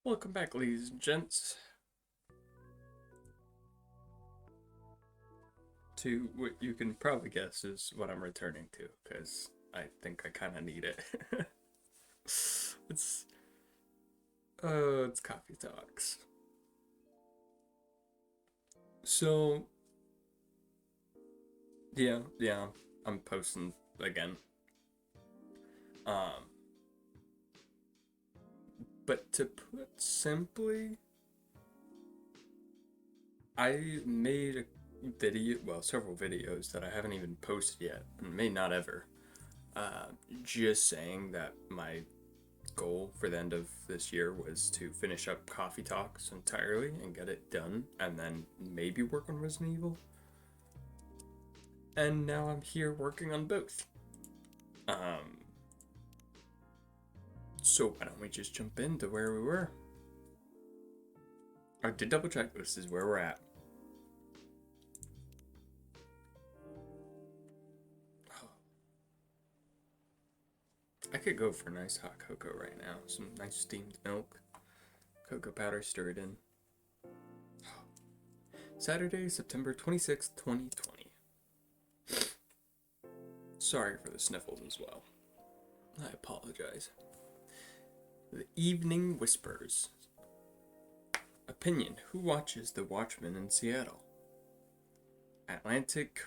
Welcome back, ladies and gents, to what you can probably guess is what I'm returning to, because I think I kind of need it. it's, it's Coffee Talks. So, yeah, I'm posting again. Um, but to put simply, I made a video, well, several videos that I haven't even posted yet, and may not ever. Uh, just saying that my goal for the end of this year was to finish up Coffee Talks entirely and get it done, and then maybe work on Resident Evil. And now I'm here working on both. Um, so why don't we just jump into where we were? I did double check. This is where we're at. I could go for a nice hot cocoa right now. Some nice steamed milk, cocoa powder stirred in. Saturday, September 26th, 2020. Sorry for the sniffles as well. I apologize. The Evening Whispers. Opinion. Who watches The Watchmen in Seattle? Atlantic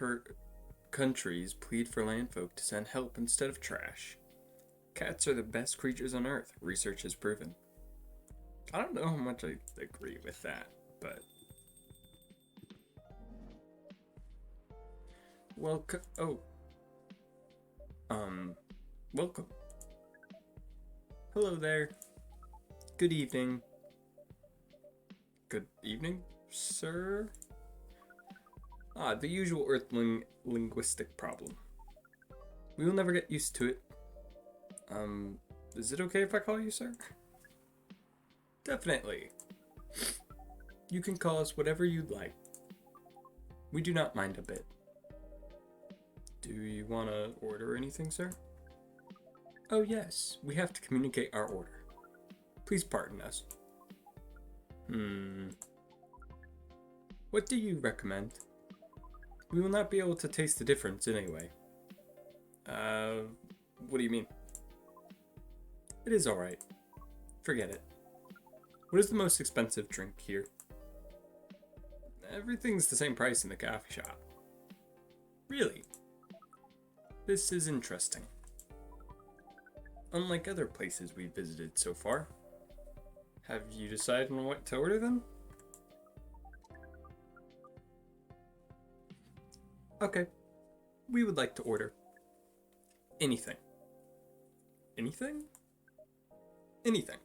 countries plead for landfolk to send help instead of trash. Cats are the best creatures on Earth, research has proven. I don't know how much I agree with that, but... Welcome. Welcome. Hello there. Good evening. Good evening, sir? The usual Earthling linguistic problem. We will never get used to it. Is it okay if I call you sir? Definitely. You can call us whatever you'd like. We do not mind a bit. Do you want to order anything, sir? Oh yes, we have to communicate our order. Please pardon us. What do you recommend? We will not be able to taste the difference anyway. What do you mean? It is alright. Forget it. What is the most expensive drink here? Everything's the same price in the coffee shop. Really? This is interesting. Unlike other places we've visited so far. Have you decided on what to order then? Okay. We would like to order anything. Anything? Anything.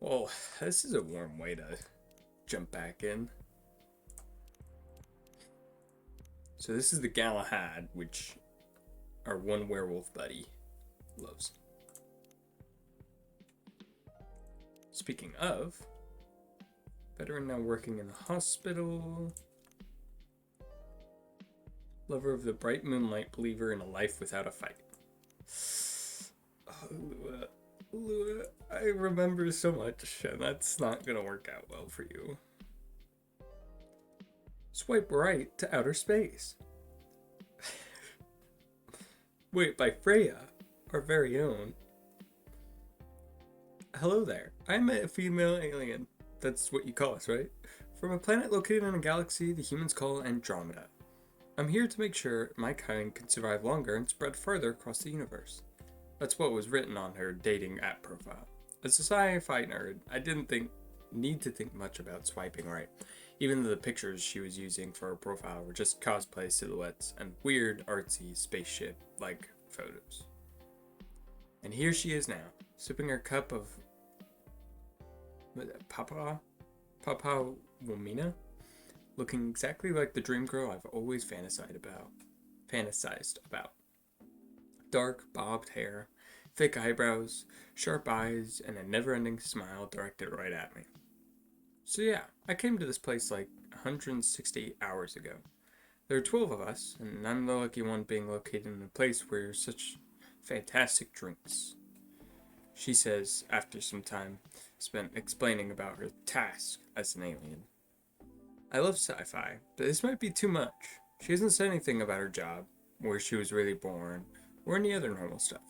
Well, this is a warm way to jump back in. So this is the Galahad, which our one werewolf buddy loves. Speaking of, veteran now working in the hospital. Lover of the bright moonlight, believer in a life without a fight. Oh, Lua, I remember so much, and that's not gonna work out well for you. Swipe right to outer space. Wait, by Freya, our very own. Hello there. I'm a female alien. That's what you call us, right? From a planet located in a galaxy the humans call Andromeda. I'm here to make sure my kind can survive longer and spread further across the universe. That's what was written on her dating app profile. As a sci-fi nerd, I didn't need to think much about swiping right, even though the pictures she was using for her profile were just cosplay silhouettes and weird artsy spaceship-like photos. And here she is now, sipping her cup of Papa Womina, looking exactly like the dream girl I've always fantasized about. Dark, bobbed hair, thick eyebrows, sharp eyes, and a never-ending smile directed right at me. So yeah, I came to this place like 168 hours ago. There are 12 of us, and I'm the lucky one being located in a place where there's such fantastic drinks. she says after some time spent explaining about her task as an alien. I love sci-fi, but this might be too much. She hasn't said anything about her job, where she was really born, or any other normal stuff.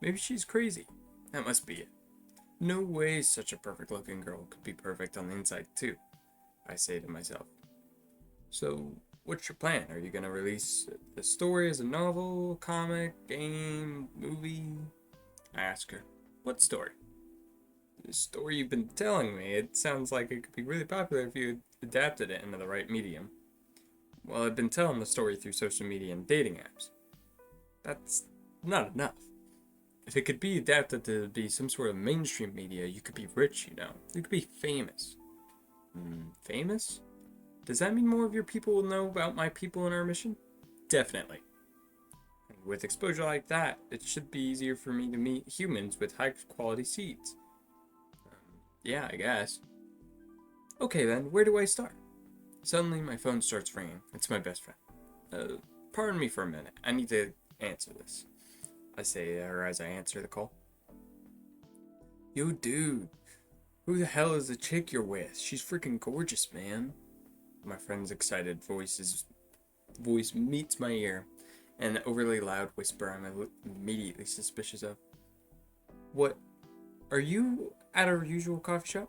Maybe she's crazy. That must be it. No way such a perfect looking girl could be perfect on the inside too, I say to myself. So, what's your plan? Are you gonna release the story as a novel, comic, game, movie? I ask her. What story? The story you've been telling me. It sounds like it could be really popular if you adapted it into the right medium. Well, I've been telling the story through social media and dating apps. That's not enough. If it could be adapted to be some sort of mainstream media, you could be rich, you know. You could be famous. Famous? Does that mean more of your people will know about my people and our mission? Definitely. And with exposure like that, it should be easier for me to meet humans with high quality seeds. Yeah, I guess. Okay then, where do I start? Suddenly my phone starts ringing. It's my best friend. Pardon me for a minute. I need to answer this. I say to her as I answer the call. Yo, dude. Who the hell is the chick you're with? She's freaking gorgeous, man. My friend's excited voice meets my ear, and an overly loud whisper I'm immediately suspicious of. What? Are you at our usual coffee shop?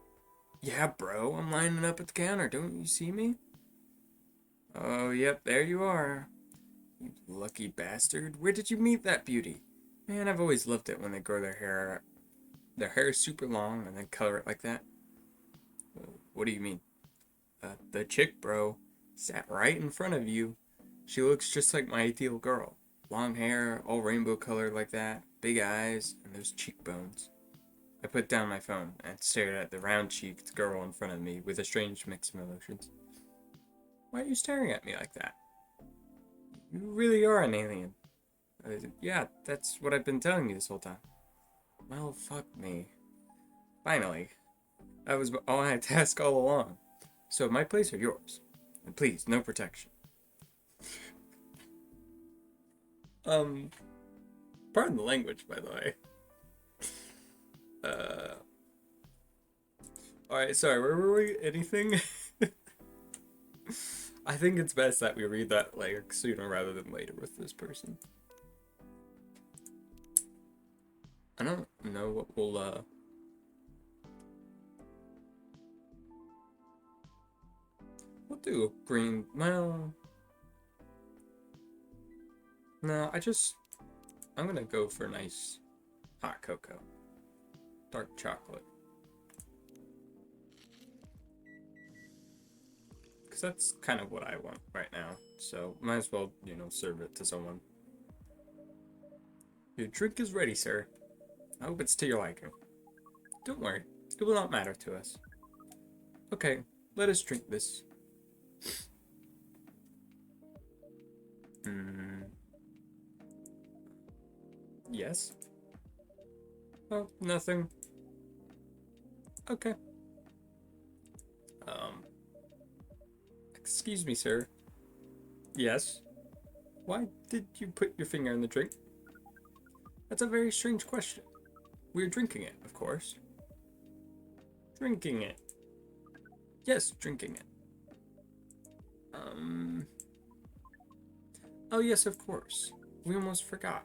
Yeah, bro. I'm lining up at the counter. Don't you see me? Oh, yep, there you are. You lucky bastard. Where did you meet that beauty? Man, I've always loved it when they grow their hair is super long and then color it like that. What do you mean? The chick, bro, sat right in front of you. She looks just like my ideal girl. Long hair, all rainbow colored like that, big eyes, and those cheekbones. I put down my phone and stared at the round-cheeked girl in front of me with a strange mix of emotions. Why are you staring at me like that? You really are an alien. Yeah, that's what I've been telling you this whole time. Well, fuck me. Finally. That was all I had to ask all along. So my place or yours? And please, no protection. Pardon the language, by the way. Alright, sorry, where were we? Anything? I think it's best that we read that, like, sooner rather than later with this person. I don't know what we'll do a green, well, no, I'm gonna go for a nice hot cocoa. Dark chocolate. Because that's kind of what I want right now. So, might as well, serve it to someone. Your drink is ready, sir. I hope it's to your liking. Don't worry, it will not matter to us. Okay, let us drink this. Yes? Oh, nothing. Okay. Excuse me, sir. Yes? Why did you put your finger in the drink? That's a very strange question. We're drinking it, of course. Drinking it. Yes, drinking it. Oh yes, of course. We almost forgot.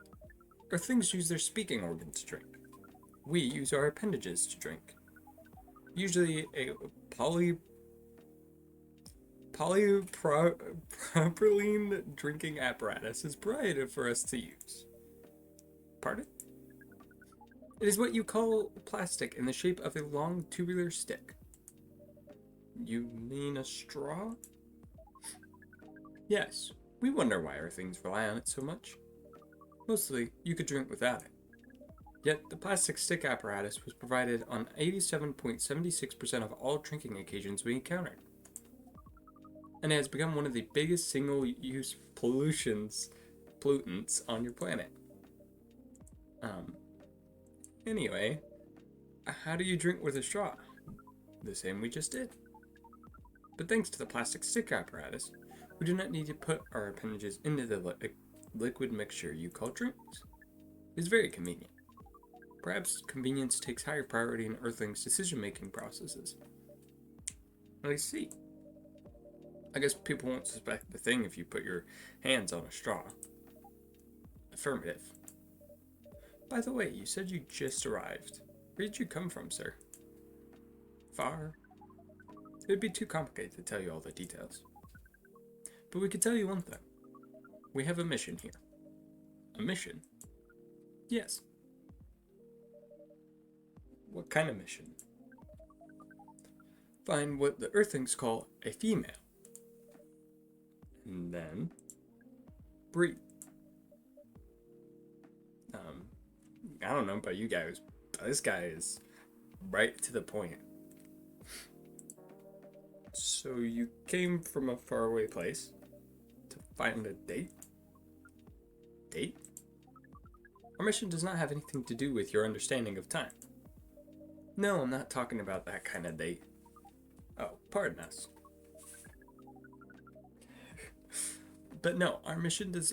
Our things use their speaking organs to drink. We use our appendages to drink. Usually a polypropylene drinking apparatus is provided for us to use. Pardon? It is what you call plastic in the shape of a long tubular stick. You mean a straw? Yes, we wonder why our things rely on it so much. Mostly, you could drink without it. Yet, the plastic stick apparatus was provided on 87.76% of all drinking occasions we encountered. And it has become one of the biggest single-use pollutants on your planet. Anyway, how do you drink with a straw? The same we just did. But thanks to the plastic stick apparatus, we do not need to put our appendages into the liquid mixture you call drinks. It's very convenient. Perhaps convenience takes higher priority in Earthlings' decision-making processes. I see. I guess people won't suspect the thing if you put your hands on a straw. Affirmative. By the way, you said you just arrived. Where did you come from, sir? Far. It would be too complicated to tell you all the details. But we could tell you one thing. We have a mission here. A mission? Yes. What kind of mission? Find what the Earthlings call a female. And then breed. I don't know about you guys, but this guy is right to the point. So you came from a faraway place to find a date? Date? Our mission does not have anything to do with your understanding of time. No, I'm not talking about that kind of date. Oh, pardon us. But no, our mission does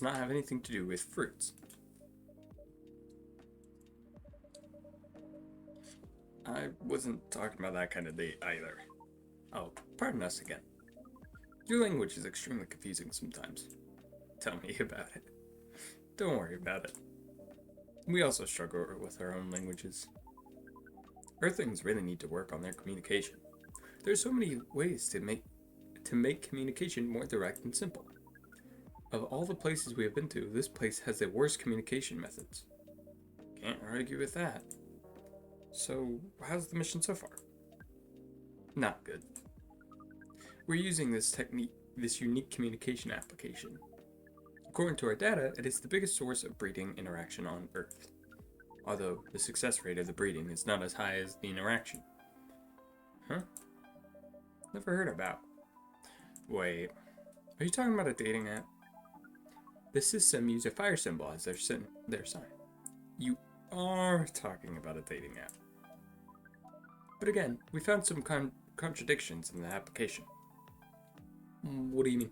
not have anything to do with fruits. I wasn't talking about that kind of date either. Oh, pardon us again. Your language is extremely confusing sometimes. Tell me about it. Don't worry about it. We also struggle with our own languages. Earthlings really need to work on their communication. There's so many ways to make communication more direct and simple. Of all the places we have been to, this place has the worst communication methods. Can't argue with that. So, how's the mission so far? Not good. We're using this unique communication application. According to our data, it is the biggest source of breeding interaction on Earth. Although the success rate of the breeding is not as high as the interaction. Huh? Never heard about. Wait, are you talking about a dating app? The system used a fire symbol as their sign. You are talking about a dating app. But again, we found some contradictions in the application. What do you mean?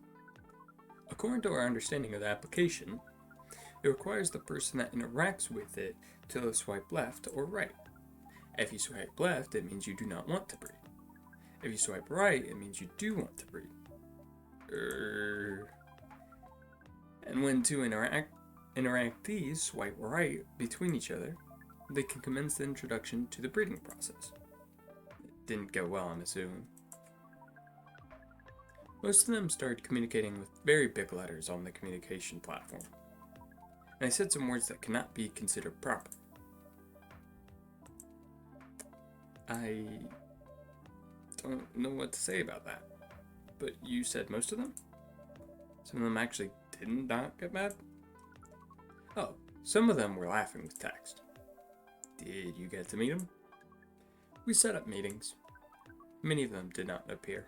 According to our understanding of the application, it requires the person that interacts with it to swipe left or right. If you swipe left, it means you do not want to breed. If you swipe right, it means you do want to breed. And when two interactees swipe right between each other, they can commence the introduction to the breeding process. It didn't go well, I'm assuming. Most of them started communicating with very big letters on the communication platform. And I said some words that cannot be considered proper. I don't know what to say about that. But you said most of them? Some of them actually did not get mad? Oh, some of them were laughing with text. Did you get to meet them? We set up meetings. Many of them did not appear.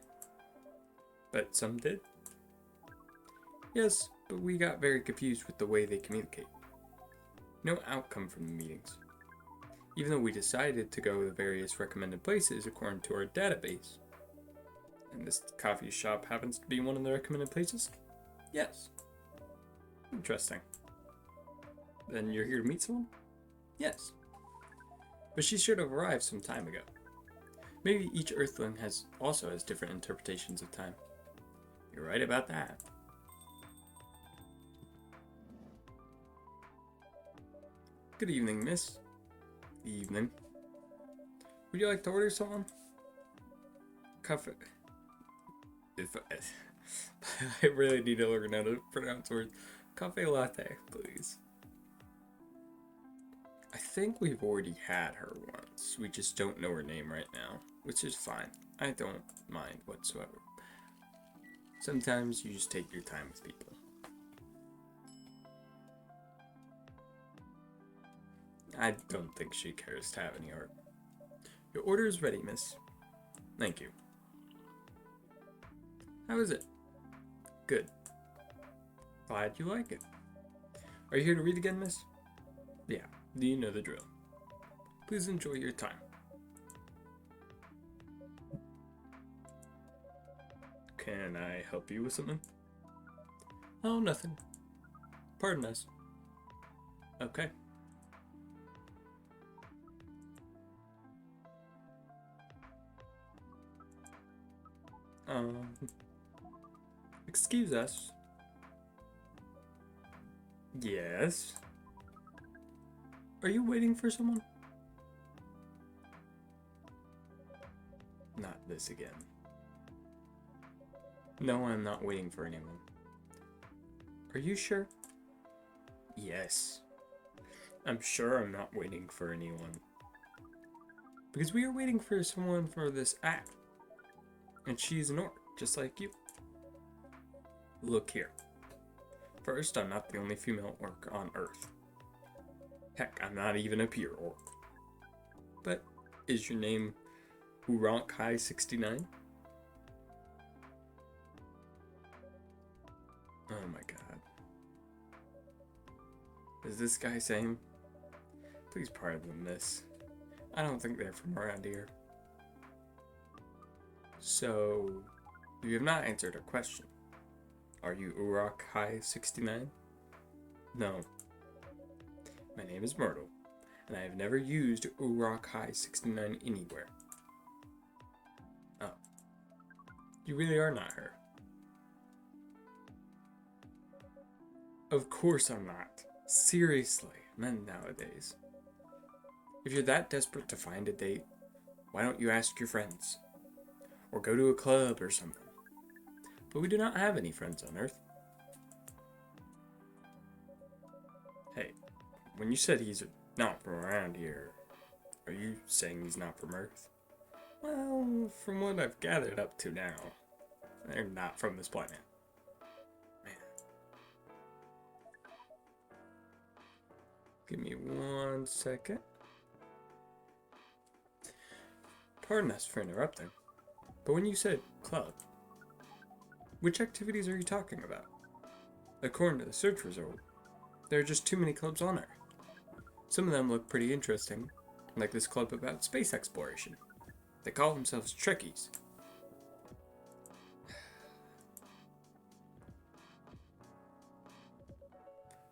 But some did? Yes, but we got very confused with the way they communicate. No outcome from the meetings. Even though we decided to go to the various recommended places according to our database. And this coffee shop happens to be one of the recommended places? Yes. Interesting. Then you're here to meet someone? Yes. But she should have arrived some time ago. Maybe each Earthling also has different interpretations of time. You're right about that. Good evening, miss. Evening. Would you like to order something? Coffee. I really need to learn how to pronounce words. Cafe latte, please. I think we've already had her once. We just don't know her name right now, which is fine. I don't mind whatsoever. Sometimes you just take your time with people. I don't think she cares to have any art. Your order is ready, miss. Thank you. How is it? Good. Glad you like it. Are you here to read again, miss? Yeah, do you know the drill? Please enjoy your time. Can I help you with something? Oh, nothing. Pardon us. Okay. Um, excuse us. Yes. Are you waiting for someone? Not this again. No, I'm not waiting for anyone. Are you sure? Yes. I'm sure I'm not waiting for anyone. Because we are waiting for someone for this app. And she's an orc, just like you. Look here. First, I'm not the only female orc on Earth. Heck, I'm not even a pure orc. But is your name Urankai 69? Oh my god. Is this guy same? Please pardon this. I don't think they're from around here. So, you have not answered a question. Are you Urankai 69? No. My name is Myrtle, and I have never used Urankai 69 anywhere. Oh. You really are not her. Of course I'm not. Seriously, men nowadays. If you're that desperate to find a date, why don't you ask your friends? Or go to a club or something. But we do not have any friends on Earth. Hey, when you said he's not from around here, are you saying he's not from Earth? Well, from what I've gathered up to now, they're not from this planet. Man. Give me 1 second. Pardon us for interrupting, but when you said club, which activities are you talking about? According to the search result, there are just too many clubs on Earth. Some of them look pretty interesting, like this club about space exploration. They call themselves Trekkies.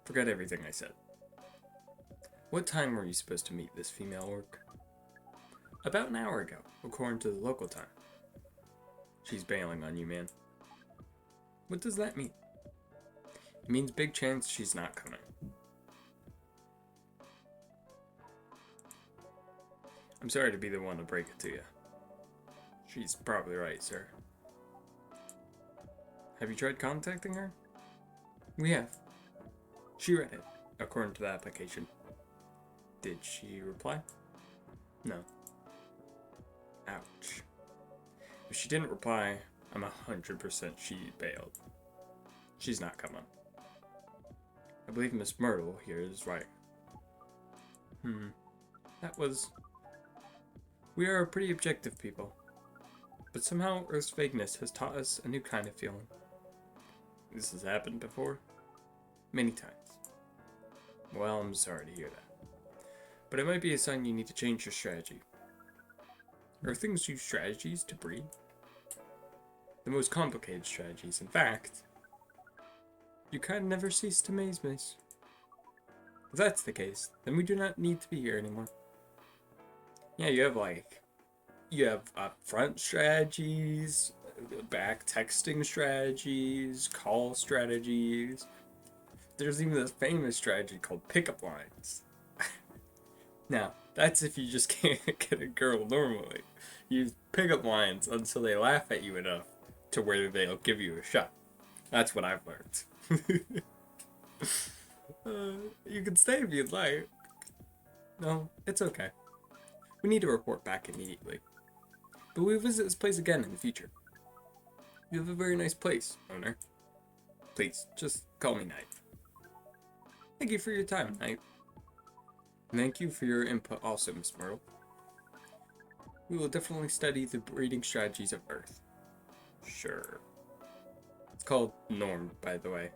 Forget everything I said. What time were you supposed to meet this female orc? About an hour ago, according to the local time. She's bailing on you, man. What does that mean? It means big chance she's not coming. I'm sorry to be the one to break it to you. She's probably right, sir. Have you tried contacting her? We have. She read it, according to the application. Did she reply? No. Ouch. If she didn't reply, I'm 100% she bailed. She's not coming. I believe Miss Myrtle here is right. That was... We are pretty objective people. But somehow Earth's vagueness has taught us a new kind of feeling. This has happened before? Many times. Well, I'm sorry to hear that. But it might be a sign you need to change your strategy. Earthlings use strategies to breed. The most complicated strategies, in fact. You kind of never cease to amaze me. If that's the case, then we do not need to be here anymore. Yeah, you have front strategies, back texting strategies, call strategies. There's even this famous strategy called pickup lines. Now, that's if you just can't get a girl normally. Use pickup lines until they laugh at you enough to where they'll give you a shot. That's what I've learned. You can stay if you'd like. No, it's okay. We need to report back immediately. But we'll visit this place again in the future. You have a very nice place, owner. Please, just call me Knight. Thank you for your time, Knight. Thank you for your input also, Miss Myrtle. We will definitely study the breeding strategies of Earth. Sure. It's called norm, by the way.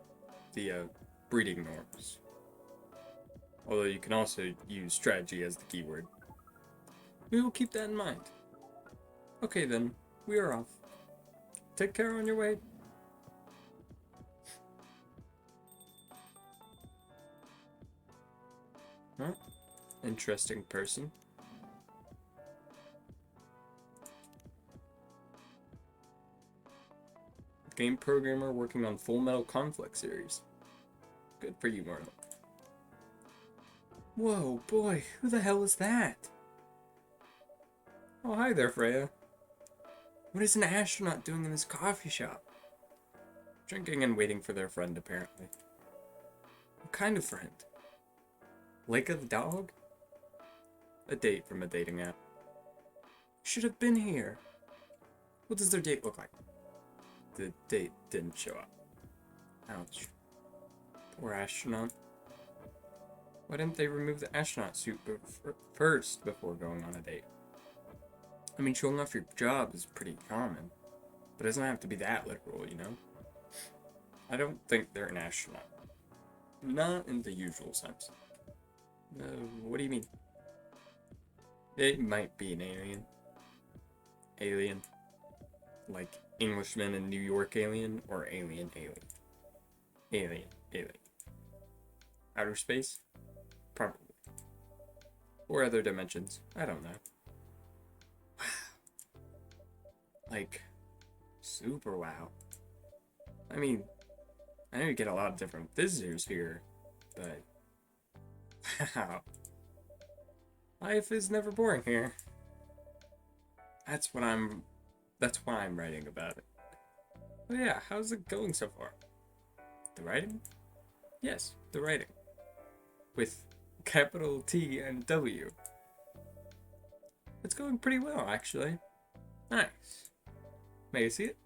The breeding norms. Although you can also use strategy as the keyword. We will keep that in mind. Okay then, we are off. Take care on your way. Huh? Interesting person. game programmer working on Full Metal Conflict series. Good for you, Marlon. Whoa, boy, who the hell is that? Oh, hi there, Freya. What is an astronaut doing in this coffee shop? Drinking and waiting for their friend, apparently. What kind of friend? Leica the dog? A date from a dating app. Should have been here. What does their date look like? The date didn't show up. Ouch. Poor astronaut. Why didn't they remove the astronaut suit first before going on a date? I mean, showing off your job is pretty common, but it doesn't have to be that literal, you know? I don't think they're an astronaut. Not in the usual sense. What do you mean? It might be an alien. Alien. Like Englishman in New York alien, or alien. Alien. Outer space? Probably. Or other dimensions. I don't know. Like, super wow. I mean, I know you get a lot of different visitors here, but wow. Life is never boring here. That's why I'm writing about it. Oh yeah, how's it going so far? The writing? Yes, the writing. With capital T and W. It's going pretty well, actually. Nice. May I see it?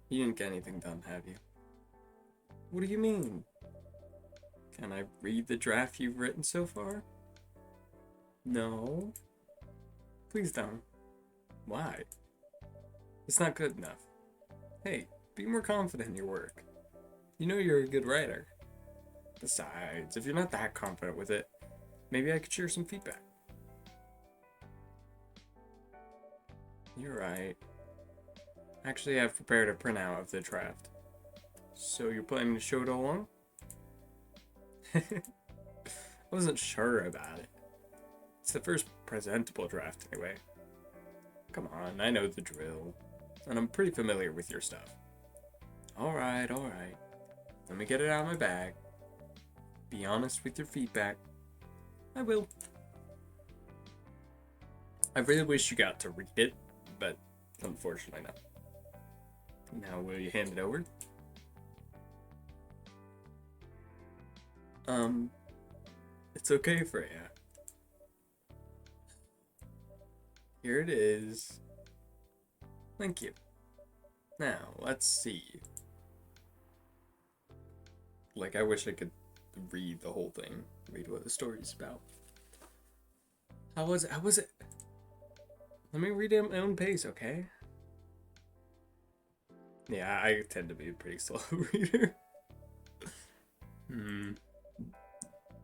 You didn't get anything done, have you? What do you mean? Can I read the draft you've written so far? No. Please don't. Why? It's not good enough. Hey, be more confident in your work. You know you're a good writer. Besides, if you're not that confident with it, maybe I could share some feedback. You're right. Actually, I've prepared a printout of the draft. So you're planning to show it along? I wasn't sure about it. It's the first presentable draft anyway. Come on, I know the drill. And I'm pretty familiar with your stuff. Alright. Let me get it out of my bag. Be honest with your feedback. I will. I really wish you got to read it, but unfortunately not. Now, will you hand it over? It's okay, Freya. Here it is. Thank you. Now, let's see. Like, I wish I could read the whole thing. Read what the story's about. How was it? Let me read it at my own pace, okay? Yeah, I tend to be a pretty slow reader.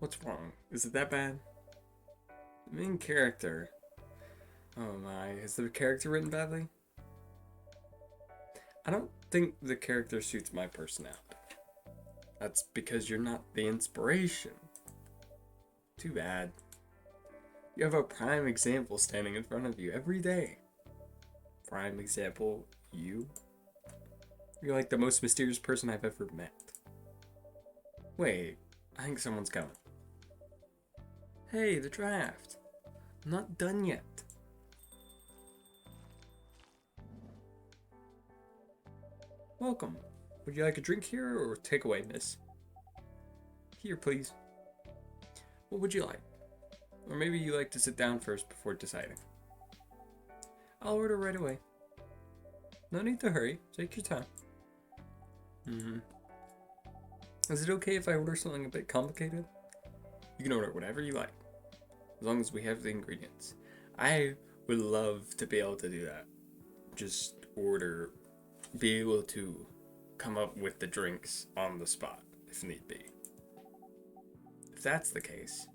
What's wrong? Is it that bad? The main character. Oh my, is the character written badly? I don't think the character suits my personality. That's because you're not the inspiration. Too bad. You have a prime example standing in front of you every day. Prime example, you? You're like the most mysterious person I've ever met. Wait, I think someone's coming. Hey, the draft. I'm not done yet. Welcome. Would you like a drink here or takeaway, miss? Here, please. What would you like? Or maybe you like to sit down first before deciding. I'll order right away. No need to hurry. Take your time. Is it okay if I order something a bit complicated? You can order whatever you like, as long as we have the ingredients. I would love to be able to do that. Just order, be able to come up with the drinks on the spot, if need be. If that's the case,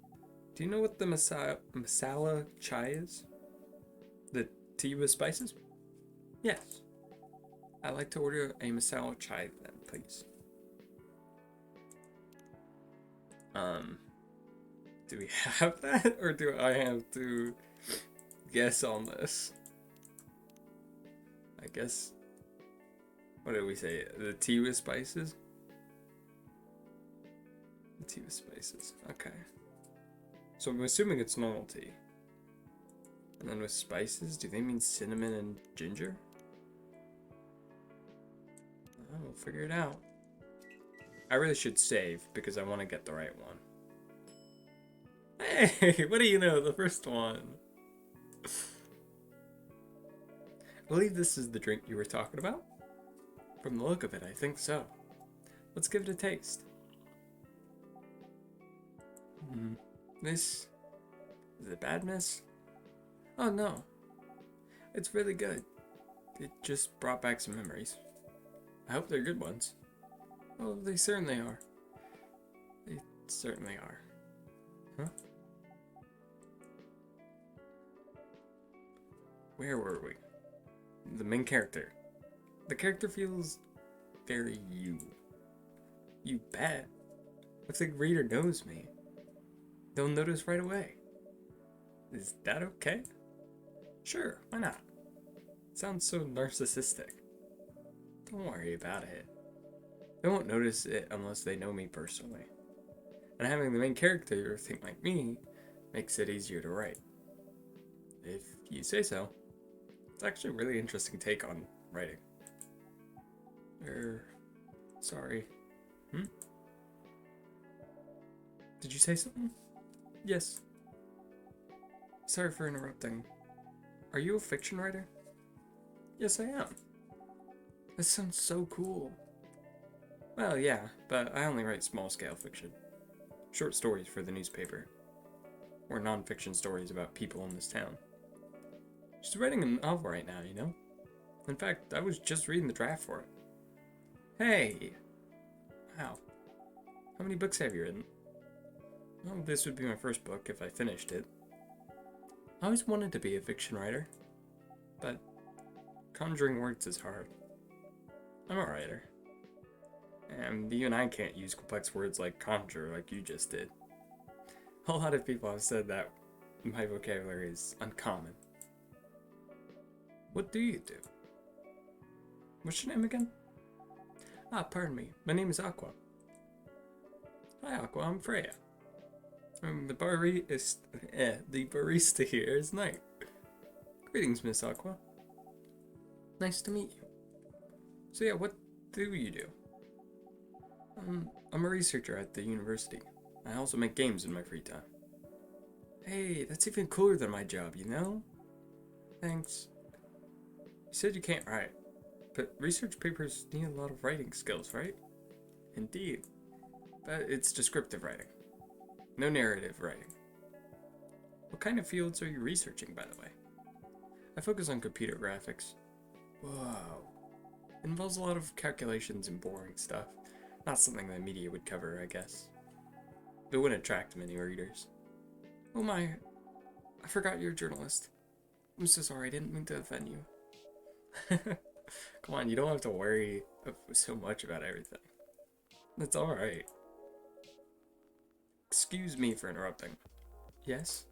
do you know what the masala chai is? The tea with spices? Yes. I'd like to order a masala chai then, please. Do we have that, or do I have to guess on this? I guess. What did we say? The tea with spices? The tea with spices. Okay. So I'm assuming it's normal tea. And then with spices, do they mean cinnamon and ginger? We'll figure it out. I really should save because I want to get the right one. Hey, what do you know? The first one. I believe this is the drink you were talking about. From the look of it, I think so. Let's give it a taste. This is it bad, miss? Oh no, it's really good. It just brought back some memories. I hope they're good ones. Oh, they certainly are. They certainly are. Huh? Where were we? The main character. The character feels very you. You bet. If the reader knows me, they'll notice right away. Is that okay? Sure, why not? Sounds so narcissistic. Don't worry about it. They won't notice it unless they know me personally. And having the main character think like me makes it easier to write. If you say so. It's actually a really interesting take on writing. Sorry. Did you say something? Yes. Sorry for interrupting. Are you a fiction writer? Yes, I am. That sounds so cool. Well, yeah, but I only write small-scale fiction. Short stories for the newspaper. Or non-fiction stories about people in this town. She's writing a novel right now, you know? In fact, I was just reading the draft for it. Hey! Wow. How many books have you written? Well, this would be my first book if I finished it. I always wanted to be a fiction writer, but conjuring words is hard. I'm a writer. And you and I can't use complex words like conjure like you just did. A lot of people have said that my vocabulary is uncommon. What do you do? What's your name again? Pardon me. My name is Aqua. Hi, Aqua. I'm Freya. The barista here is Knight. Greetings, Miss Aqua. Nice to meet you. So yeah, what do you do? I'm a researcher at the university. I also make games in my free time. Hey, that's even cooler than my job, you know? Thanks. You said you can't write, but research papers need a lot of writing skills, right? Indeed. But it's descriptive writing. No narrative writing. What kind of fields are you researching, by the way? I focus on computer graphics. Whoa. It involves a lot of calculations and boring stuff. Not something that media would cover, I guess. It wouldn't attract many readers. Oh my, I forgot you're a journalist. I'm so sorry, I didn't mean to offend you. Come on, you don't have to worry so much about everything. That's alright. Excuse me for interrupting. Yes?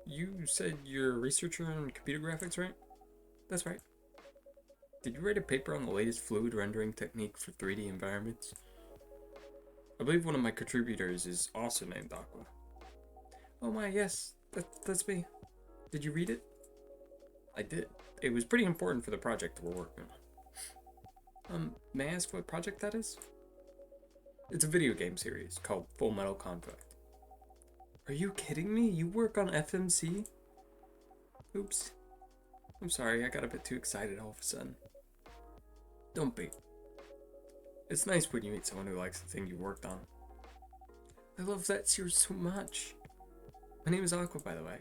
You said you're a researcher in computer graphics, right? That's right. Did you write a paper on the latest fluid rendering technique for 3D environments? I believe one of my contributors is also named Aqua. Oh my, yes, that's me. Did you read it? I did. It was pretty important for the project we're working on. May I ask what project that is? It's a video game series called Full Metal Conflict. Are you kidding me? You work on FMC? Oops. I'm sorry, I got a bit too excited all of a sudden. Don't be. It's nice when you meet someone who likes the thing you worked on. I love that series so much. My name is Aqua, by the way,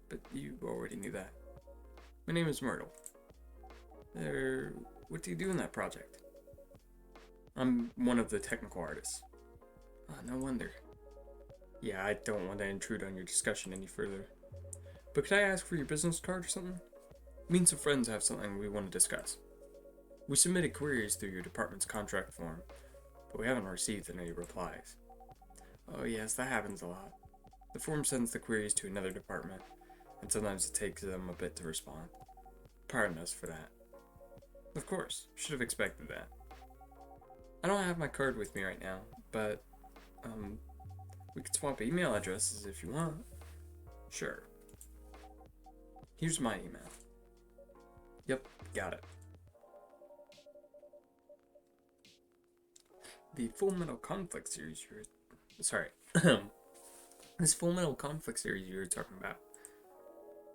but you already knew that. My name is Myrtle. What do you do in that project? I'm one of the technical artists. Oh, no wonder. Yeah, I don't want to intrude on your discussion any further. But could I ask for your business card or something? Me and some friends have something we want to discuss. We submitted queries through your department's contract form, but we haven't received any replies. Oh yes, that happens a lot. The forum sends the queries to another department, and sometimes it takes them a bit to respond. Pardon us for that. Of course, should have expected that. I don't have my card with me right now, but, we could swap email addresses if you want. Sure. Here's my email. Yep, got it. The Full Metal Conflict series you're... Sorry. This Full Metal Conflict series you were talking about.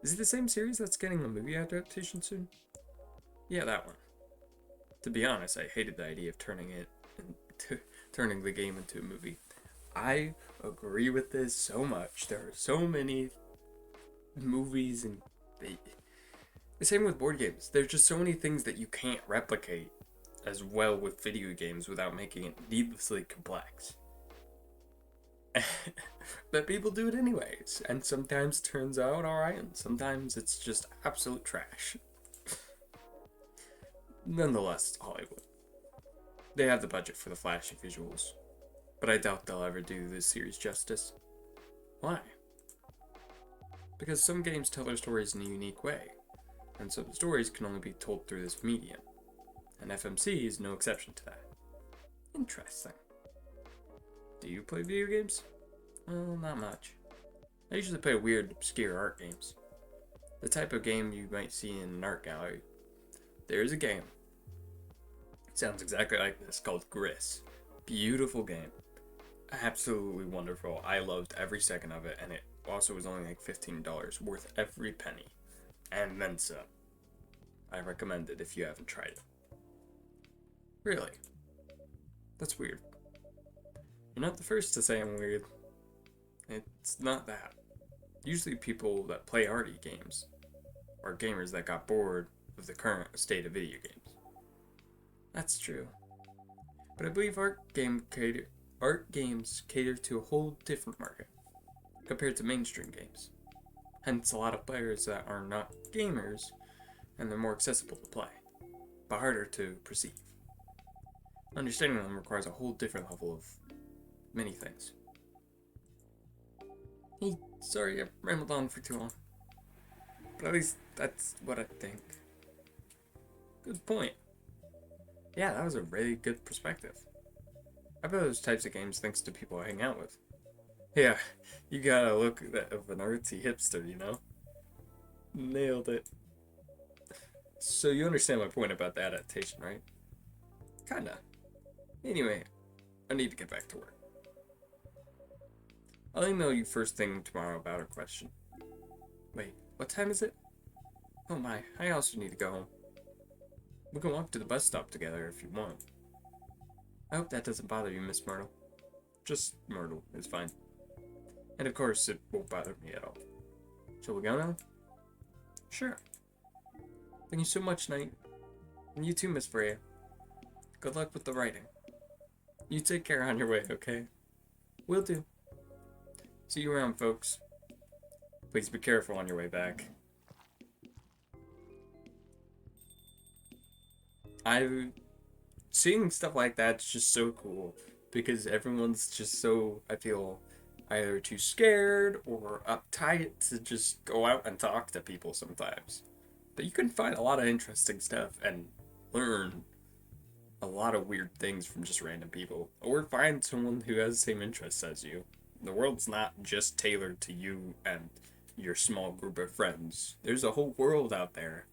Is it the same series that's getting a movie adaptation soon? Yeah, that one. To be honest, I hated the idea of turning the game into a movie. I agree with this so much. There are so many movies and the same with board games. There's just so many things that you can't replicate as well with video games without making it needlessly complex. But people do it anyways, and sometimes it turns out alright, and sometimes it's just absolute trash. Nonetheless, it's Hollywood. They have the budget for the flashy visuals, but I doubt they'll ever do this series justice. Why? Because some games tell their stories in a unique way, and some stories can only be told through this medium, and FMC is no exception to that. Interesting. Do you play video games? Well, not much. I usually play weird, obscure art games. The type of game you might see in an art gallery. There is a game. It sounds exactly like this, called Gris. Beautiful game. Absolutely wonderful. I loved every second of it, and it also was only like $15, worth every penny. And then some. I recommend it if you haven't tried it. Really? That's weird. You're not the first to say I'm weird. It's not that. Usually people that play arty games are gamers that got bored of the current state of video games. That's true. But I believe art games cater to a whole different market compared to mainstream games. Hence a lot of players that are not gamers, and they're more accessible to play, but harder to perceive. Understanding them requires a whole different level of many things. Hey, sorry I rambled on for too long. But at least that's what I think. Good point. Yeah, that was a really good perspective. I bet those types of games thanks to people I hang out with. Yeah, you got a look of an artsy hipster, you know? Nailed it. So you understand my point about the adaptation, right? Kinda. Anyway, I need to get back to work. I'll email you first thing tomorrow about a question. Wait, what time is it? Oh my, I also need to go home. We can walk to the bus stop together if you want. I hope that doesn't bother you, Miss Myrtle. Just Myrtle is fine. And of course, it won't bother me at all. Shall we go now? Sure. Thank you so much, Knight. And you too, Miss Freya. Good luck with the writing. You take care on your way, okay? Will do. See you around, folks. Please be careful on your way back. Seeing stuff like that's just so cool because everyone's just so, I feel, either too scared or uptight to just go out and talk to people sometimes. But you can find a lot of interesting stuff and learn a lot of weird things from just random people, or find someone who has the same interests as you. The world's not just tailored to you and your small group of friends. There's a whole world out there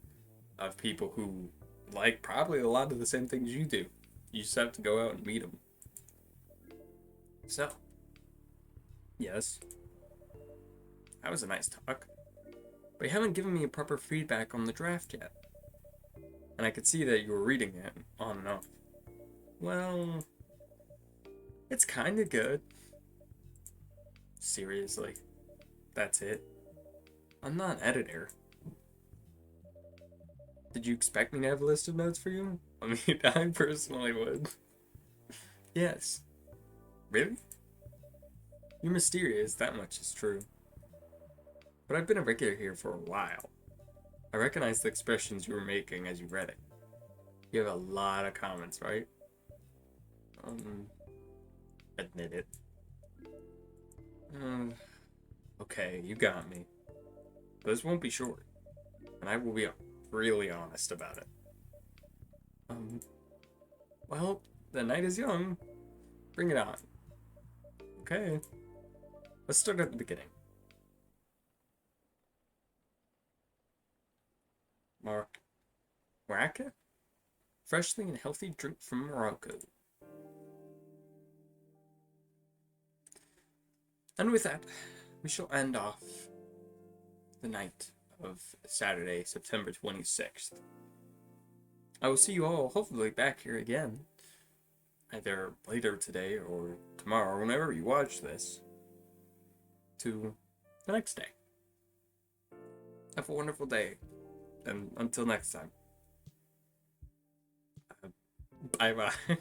of people who like probably a lot of the same things you do. You just have to go out and meet them. So, yes, that was a nice talk. But you haven't given me a proper feedback on the draft yet. And I could see that you were reading it on and off. Well, it's kinda good. Seriously. That's it. I'm not an editor. Did you expect me to have a list of notes for you? I mean, I personally would. Yes. Really? You're mysterious, that much is true. But I've been a regular here for a while. I recognize the expressions you were making as you read it. You have a lot of comments, right? Admit it. Okay, you got me. But this won't be short, and I will be really honest about it. Um, well, the night is young. Bring it on. Okay, let's start at the beginning. Mar- Maracca? Freshly and healthy drink from Morocco. And with that, we shall end off the night of Saturday, September 26th. I will see you all hopefully back here again, either later today or tomorrow, whenever you watch this, to the next day. Have a wonderful day, and until next time, bye bye.